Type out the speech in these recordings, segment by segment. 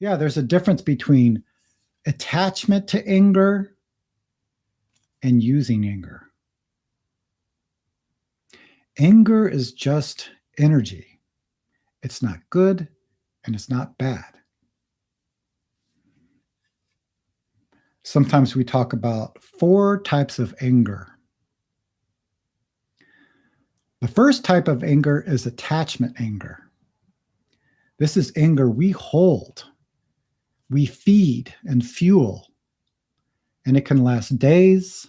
Yeah, there's a difference between attachment to anger and using anger. Anger is just energy. It's not good and it's not bad. Sometimes we talk about 4 types of anger. The first type of anger is attachment anger. This is anger we hold, we feed and fuel, and it can last days,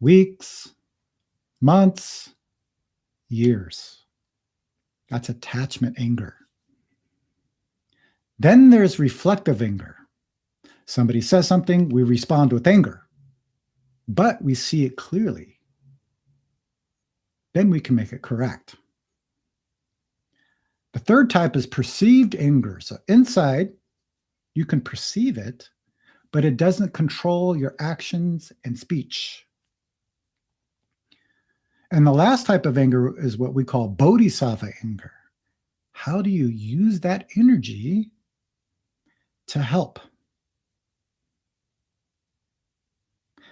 weeks, months, years. That's attachment anger. Then there's reflective anger. Somebody says something, we respond with anger, but we see it clearly. Then we can make it correct. The third type is perceived anger. So inside, you can perceive it, but it doesn't control your actions and speech. And the last type of anger is what we call Bodhisattva anger. How do you use that energy to help?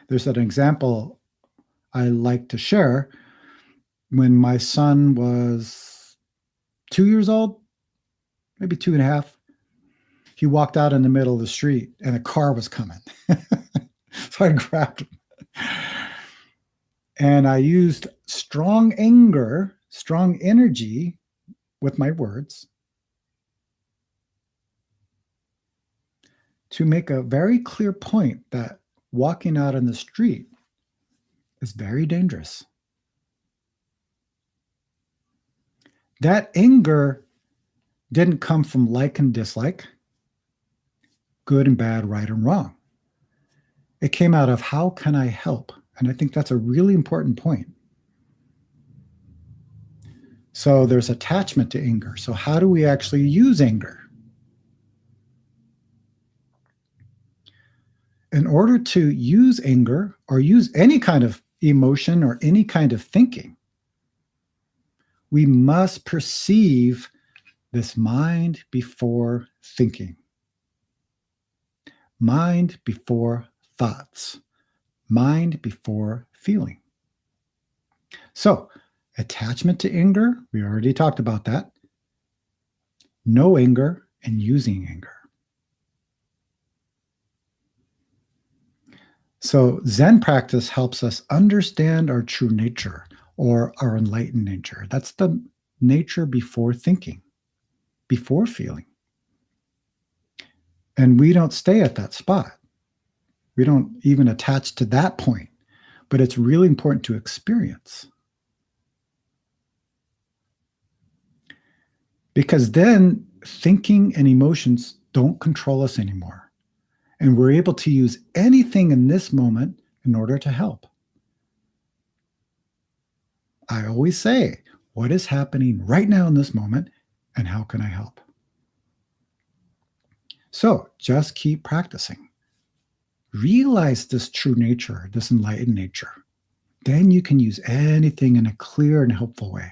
There's an example I like to share. When my son was 2 years old, maybe 2.5, he walked out in the middle of the street and a car was coming. So I grabbed him. And I used strong anger, strong energy with my words to make a very clear point that walking out in the street is very dangerous. That anger didn't come from like and dislike, good and bad, right and wrong. It came out of how can I help? And I think that's a really important point. So there's attachment to anger. So how do we actually use anger? In order to use anger or use any kind of emotion or any kind of thinking, we must perceive this mind before thinking. Mind before thoughts. Mind before feeling. So, attachment to anger, we already talked about that. No anger and using anger. So, Zen practice helps us understand our true nature or our enlightened nature. That's the nature before thinking, before feeling. And we don't stay at that spot. We don't even attach to that point, but it's really important to experience. Because then thinking and emotions don't control us anymore. And we're able to use anything in this moment in order to help. I always say, what is happening right now in this moment, and how can I help? So just keep practicing. Realize this true nature, this enlightened nature. Then you can use anything in a clear and helpful way.